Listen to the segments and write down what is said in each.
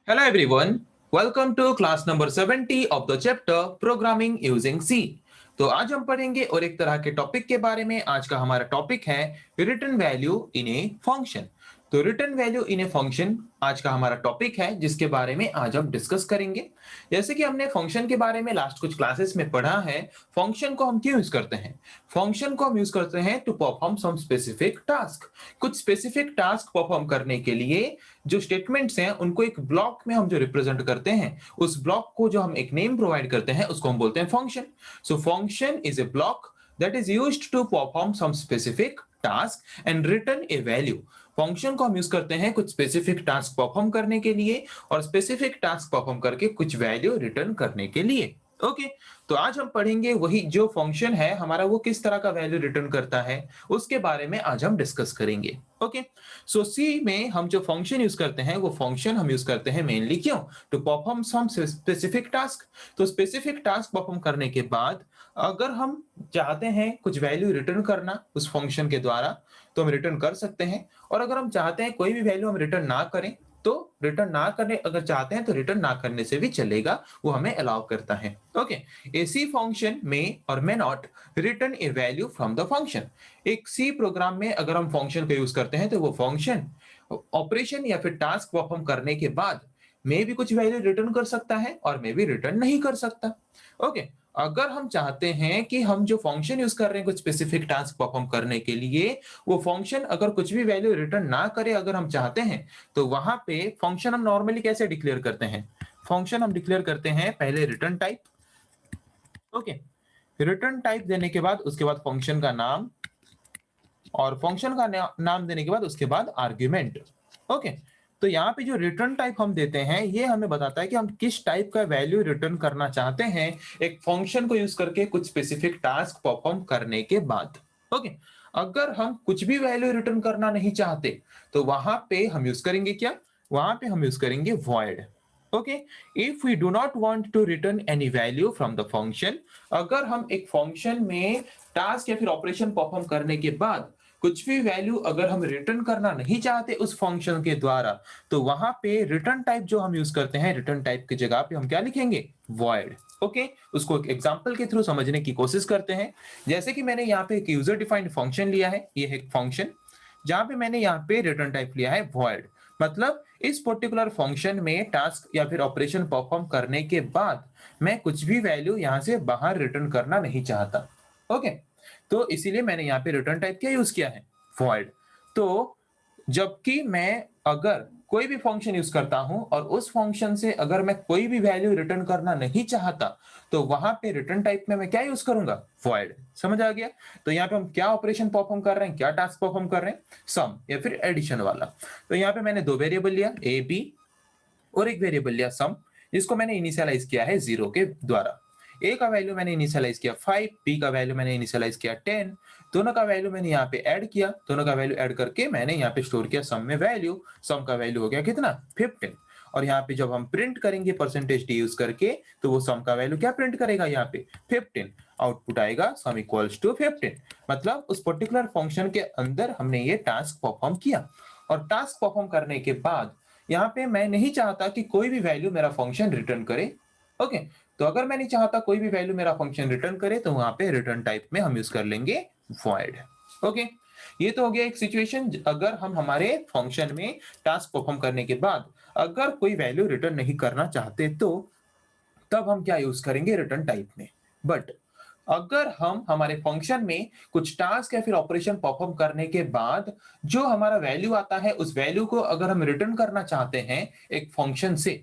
Hello everyone, welcome to class number 70 of the chapter Programming using C। तो आज हम पढ़ेंगे और एक तरह के टॉपिक के बारे में। आज का हमारा टॉपिक है return value in a function. तो return value in a function आज का हमारा टॉपिक है, जिसके बारे में आज हम डिस्कस करेंगे। जैसे कि हमने फंक्शन के बारे में लास्ट कुछ क्लासेस में पढ़ा है, फंक्शन को हम क्यों यूज करते हैं? फंक्शन को हम यूज करते हैं to perform some specific task. कुछ स्पेसिफिक टास्क परफॉर्म करने के लिए जो स्टेटमेंट्स हैं उनको एक ब्लॉक में हम जो रिप्रेजेंट करते हैं, उस ब्लॉक को जो हम एक नेम प्रोवाइड करते हैं उसको हम बोलते हैं function. So function is a block that is used to perform some specific task and return a value. Function को हम यूज करते हैं कुछ स्पेसिफिक टास्क परफॉर्म करने के लिए और स्पेसिफिक टास्क परफॉर्म करके कुछ वैल्यू रिटर्न करने के लिए। ओके तो आज हम पढ़ेंगे वही जो फंक्शन है हमारा, वो किस तरह का वैल्यू रिटर्न करता है उसके बारे में आज हम डिस्कस करेंगे। ओके सो सी में हम जो फंक्शन यूज करते हैं वो फंक्शन हम यूज करते हैं मेनली क्यों? To perform some specific task. तो स्पेसिफिक टास्क परफॉर्म करने के बाद अगर हम चाहते हैं कुछ वैल्यू रिटर्न करना उस फंक्शन के द्वारा तो हम रिटर्न कर सकते हैं, और अगर हम चाहते हैं कोई भी वैल्यू हम रिटर्न ना करें तो रिटर्न ना करने, अगर चाहते हैं तो रिटर्न ना करने से भी चलेगा, वो हमें अलाउ करता है। ओके ए सी फंक्शन में और may not return a value from the function. एक सी प्रोग्राम में अगर हम फंक्शन का यूज करते हैं तो वो फंक्शन ऑपरेशन या फिर टास्क परफॉर्म करने के बाद मे भी कुछ वैल्यू रिटर्न कर सकता है और मे भी रिटर्न नहीं कर सकता। ओके अगर हम चाहते हैं कि हम जो फंक्शन यूज कर रहे हैं कुछ स्पेसिफिक टास्क परफॉर्म करने के लिए, वो फंक्शन अगर कुछ भी वैल्यू रिटर्न ना करे अगर हम चाहते हैं, तो वहां पे फंक्शन हम नॉर्मली कैसे डिक्लेयर करते हैं? फंक्शन हम डिक्लेयर करते हैं पहले return type. Okay return type देने के बाद उसके बाद फंक्शन का नाम, और फंक्शन का नाम देने के बाद उसके बाद आर्ग्यूमेंट। ओके तो यहाँ पे जो रिटर्न टाइप हम देते हैं ये हमें बताता है कि हम किस टाइप का वैल्यू रिटर्न करना चाहते हैं एक फंक्शन को यूज करके कुछ स्पेसिफिक टास्क परफॉर्म करने के बाद। ओके अगर हम कुछ भी वैल्यू रिटर्न करना नहीं चाहते तो वहां पे हम यूज करेंगे क्या? वहां पे हम यूज करेंगे void। Okay if we do not want to return any value from the function, अगर हम एक फंक्शन में टास्क या फिर ऑपरेशन परफॉर्म करने के बाद कुछ भी वैल्यू अगर हम रिटर्न करना नहीं चाहते उस फंक्शन के द्वारा, तो वहां पे रिटर्न टाइप जो हम यूज करते हैं, रिटर्न टाइप की जगह पे हम क्या लिखेंगे? void। ओके उसको एक एग्जांपल के थ्रू समझने की कोशिश करते हैं। जैसे कि मैंने यहाँ पे एक यूजर डिफाइंड फंक्शन लिया है, ये है एक फंक्शन जहां पे मैंने यहाँ पे रिटर्न टाइप लिया है void। मतलब इस पर्टिकुलर फंक्शन में टास्क या फिर ऑपरेशन परफॉर्म करने के बाद मैं कुछ भी वैल्यू यहाँ से बाहर रिटर्न करना नहीं चाहता। ओके तो इसीलिए मैंने यहाँ पे रिटर्न टाइप क्या यूज किया है? void। तो जबकि मैं अगर कोई भी फंक्शन यूज करता हूं और उस फंक्शन से अगर मैं कोई भी वैल्यू रिटर्न करना नहीं चाहता, तो वहां पे रिटर्न टाइप में मैं क्या यूज करूंगा? void। समझ आ गया? तो यहाँ पे हम क्या ऑपरेशन परफॉर्म कर रहे हैं, क्या टास्क परफॉर्म कर रहे हैं? सम या फिर एडिशन वाला। तो यहाँ पे मैंने दो वेरिएबल लिया ए बी और एक वेरिएबल लिया सम, जिसको मैंने इनिशियलाइज किया है 0 के द्वारा। ए का वैल्यू मैंने इनिशियलाइज किया 5, बी का वैल्यू मैंने इनिशियलाइज किया 10। दोनों का वैल्यू मैंने यहाँ पे ऐड किया, दोनों का वैल्यू ऐड करके मैंने यहाँ पे स्टोर किया सम में वैल्यू। सम का वैल्यू हो गया कितना? 15। और यहाँ पे जब हम प्रिंट करेंगे परसेंटेज डी यूज करके, तो वो सम का वैल्यू क्या प्रिंट करेगा? यहाँ पे 15। आउटपुट आएगा सम इक्वल्स टू 15। मतलब उस पर्टिकुलर फंक्शन के अंदर हमने ये टास्क परफॉर्म किया, और टास्क परफॉर्म करने के बाद यहाँ पे मैं नहीं चाहता कि कोई भी वैल्यू मेरा फंक्शन रिटर्न करे। ओके तो अगर मैं नहीं चाहता कोई भी वैल्यू मेरा फंक्शन रिटर्न करे, तो वहां पे रिटर्न टाइप में हम यूज कर लेंगे void। ओके ये तो हो गया एक सिचुएशन, अगर हम हमारे फंक्शन में टास्क परफॉर्म करने के बाद अगर कोई वैल्यू रिटर्न नहीं करना चाहते, तो तब हम क्या यूज करेंगे? रिटर्न टाइप में। बट अगर हम हमारे फंक्शन में कुछ टास्क या फिर ऑपरेशन परफॉर्म करने के बाद जो हमारा वैल्यू आता है, उस वैल्यू को अगर हम रिटर्न करना चाहते हैं एक फंक्शन से,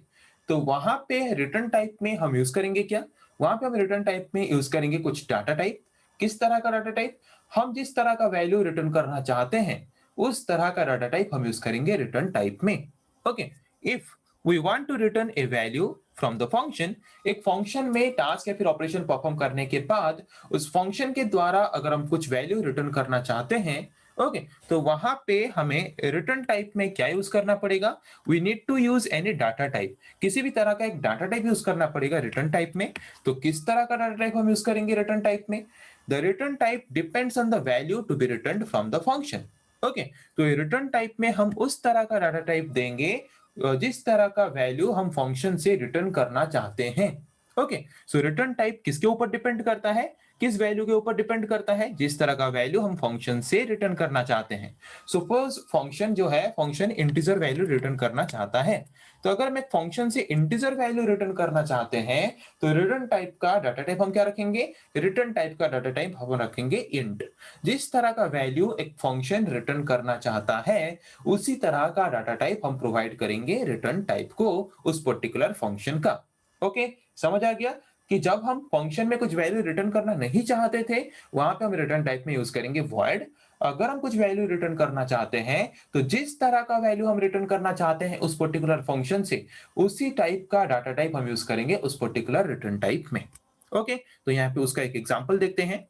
तो वहां पे रिटर्न टाइप में हम यूज करेंगे क्या? वहां पे हम रिटर्न टाइप में यूज करेंगे कुछ डाटा टाइप। किस तरह का डाटा टाइप? हम जिस तरह का वैल्यू रिटर्न करना चाहते हैं उस तरह का डाटा टाइप हम यूज करेंगे रिटर्न टाइप में। Okay if we want to return a value from the function, एक फंक्शन में टास्क या फिर ऑपरेशन परफॉर्म करने के बाद उस फंक्शन के द्वारा अगर हम कुछ वैल्यू रिटर्न करना चाहते हैं, ओके तो वहां पे हमें रिटर्न टाइप में क्या यूज करना पड़ेगा? We need to use any data type. किसी भी तरह का एक डाटा टाइप यूज करना पड़ेगा रिटर्न टाइप में। तो किस तरह का डाटा टाइप हम यूज करेंगे रिटर्न टाइप में? The return type depends on the value to be return from the function. Okay तो रिटर्न टाइप में हम उस तरह का डाटा टाइप देंगे जिस तरह का वैल्यू हम फंक्शन से रिटर्न करना चाहते हैं। ओके, सो रिटर्न टाइप किसके ऊपर डिपेंड करता है? किस वैल्यू के ऊपर डिपेंड करता है? जिस तरह का वैल्यू हम फंक्शन से रिटर्न करना चाहते हैं। सपोज फंक्शन जो है, फंक्शन इंटीजर वैल्यू रिटर्न करना चाहता है। तो अगर मैं फंक्शन से इंटीजर वैल्यू रिटर्न करना चाहते हैं, तो रिटर्न टाइप का डाटा टाइप हम क्या रखेंगे? रिटर्न टाइप का डाटा टाइप हम रखेंगे इंट। जिस तरह का वैल्यू एक फंक्शन रिटर्न करना चाहता है, उसी तरह का डाटा टाइप हम प्रोवाइड करेंगे रिटर्न टाइप को उस पर्टिकुलर फंक्शन का। ओके, समझ आ गया कि जब हम फंक्शन में कुछ वैल्यू रिटर्न करना नहीं चाहते थे, वहां पे हम रिटर्न टाइप में यूज करेंगे वॉइड। अगर हम कुछ वैल्यू रिटर्न करना चाहते हैं, तो जिस तरह का वैल्यू हम रिटर्न करना चाहते हैं उस पर्टिकुलर फंक्शन से, उसी टाइप का डाटा टाइप हम यूज करेंगे उस पर्टिकुलर रिटर्न टाइप में। ओके, तो यहाँ पे उसका एक एग्जांपल देखते हैं।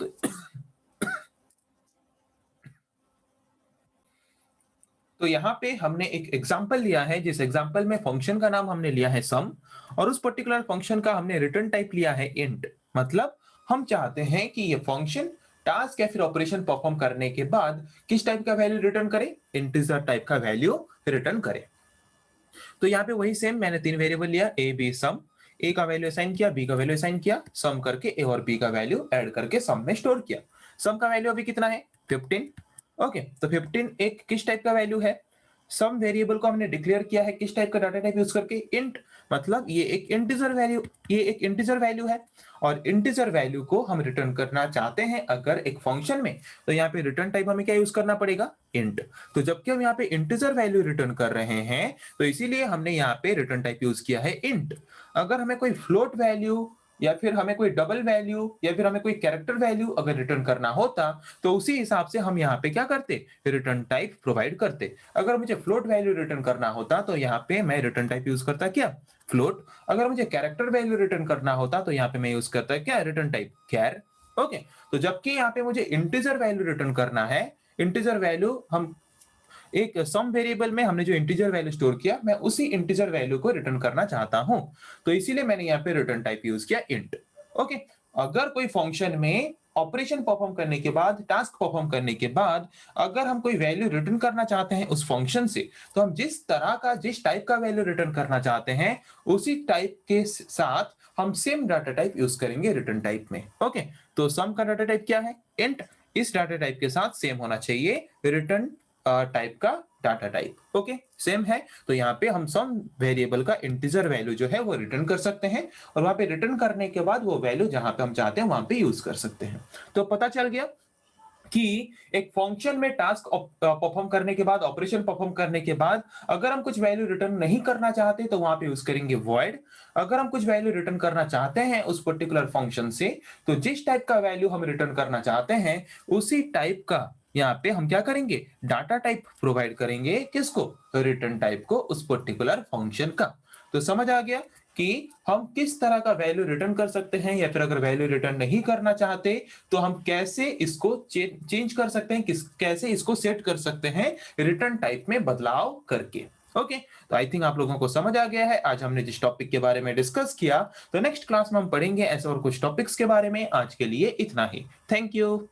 तो तो यहाँ पे हमने एक एग्जाम्पल लिया है, जिस एग्जाम्पल में फंक्शन का नाम हमने लिया है सम, और उस पर्टिकुलर फंक्शन का हमने रिटर्न टाइप लिया है इंट। मतलब हम चाहते हैं कि ये फंक्शन टास्क या फिर ऑपरेशन परफॉर्म करने के बाद किस टाइप का वैल्यू रिटर्न करे? इंटीजर टाइप का वैल्यू रिटर्न करे। तो यहाँ पे वही सेम, मैंने 3 वेरिएबल लिया, ए बी सम। ए का वैल्यू असाइन किया, बी का वैल्यू असाइन किया, सम करके ए और बी का वैल्यू ऐड करके सम में स्टोर किया। सम का वैल्यू अभी कितना है? 15। ओके, तो 15 एक किस टाइप का वैल्यू है? सम वेरिएबल को हमने डिक्लेयर किया है किस टाइप का डाटा टाइप यूज करके? इंट। मतलब ये एक इंटीजर वैल्यू है, और इंटीजर वैल्यू को हम रिटर्न करना चाहते हैं अगर एक फंक्शन में, तो यहाँ पे रिटर्न टाइप हमें क्या यूज करना पड़ेगा? इंट। तो जबकि हम यहाँ पे इंटीजर वैल्यू रिटर्न कर रहे हैं, तो इसीलिए हमने यहाँ पे रिटर्न टाइप यूज किया है इंट। अगर हमें कोई फ्लोट वैल्यू या फिर हमें कोई डबल वैल्यू या फिर हमें कोई कैरेक्टर वैल्यू अगर रिटर्न करना होता, तो उसी हिसाब से हम यहाँ पे क्या करते? रिटर्न टाइप प्रोवाइड करते। अगर मुझे फ्लोट वैल्यू रिटर्न करना होता, तो यहाँ पे मैं रिटर्न टाइप यूज करता क्या? फ्लोट। अगर मुझे कैरेक्टर वैल्यू रिटर्न करना होता, तो यहाँ पे मैं यूज करता क्या? रिटर्न टाइप कैर। ओके, तो जबकि यहाँ पे मुझे इंटीजर वैल्यू रिटर्न करना है, इंटीजर वैल्यू हम एक सम वेरिएबल में हमने जो इंटीजर वैल्यू स्टोर किया, मैं उसी इंटीजर वैल्यू को रिटर्न करना चाहता हूं, तो इसीलिए मैंने यहाँ पे रिटर्न टाइप यूज किया इंट। ओके, अगर कोई फंक्शन में ऑपरेशन परफॉर्म करने के बाद, टास्क परफॉर्म करने के बाद, अगर हम कोई वैल्यू रिटर्न करना चाहते हैं उस फंक्शन से, तो हम जिस टाइप का वैल्यू रिटर्न करना चाहते हैं, उसी टाइप के साथ हम सेम डाटा टाइप यूज करेंगे रिटर्न टाइप में। ओके, तो सम का डाटा टाइप क्या है? इंट। इस डाटा टाइप के साथ सेम होना चाहिए रिटर्न टाइप का डाटा टाइप। ओके, सेम है, तो यहाँ पे हम सम वेरिएबल का इंटीजर वैल्यू जो है वो रिटर्न कर सकते हैं, और वहां पे रिटर्न करने के बाद वो वैल्यू जहां पे हम चाहते हैं वहां पे यूज कर सकते हैं। तो पता चल गया कि एक फंक्शन में टास्क परफॉर्म करने के बाद, ऑपरेशन परफॉर्म करने के बाद, अगर हम कुछ वैल्यू रिटर्न नहीं करना चाहते, तो वहां पे यूज करेंगे वॉइड। अगर हम कुछ वैल्यू रिटर्न करना चाहते हैं उस पर्टिकुलर फंक्शन से, तो जिस टाइप का वैल्यू हम रिटर्न करना चाहते हैं, उसी टाइप का यहाँ पे हम क्या करेंगे? डाटा टाइप प्रोवाइड करेंगे। किसको? रिटर्न टाइप को उस पर्टिकुलर फंक्शन का। तो समझ आ गया कि हम किस तरह का वैल्यू रिटर्न कर सकते हैं, या फिर अगर वैल्यू रिटर्न नहीं करना चाहते, तो हम कैसे इसको चेंज कर सकते हैं, कैसे इसको सेट कर सकते हैं रिटर्न टाइप में बदलाव करके। ओके, तो आई थिंक आप लोगों को समझ आ गया है आज हमने जिस टॉपिक के बारे में डिस्कस किया। तो नेक्स्ट क्लास में हम पढ़ेंगे ऐसे और कुछ टॉपिक्स के बारे में। आज के लिए इतना ही। Thank you.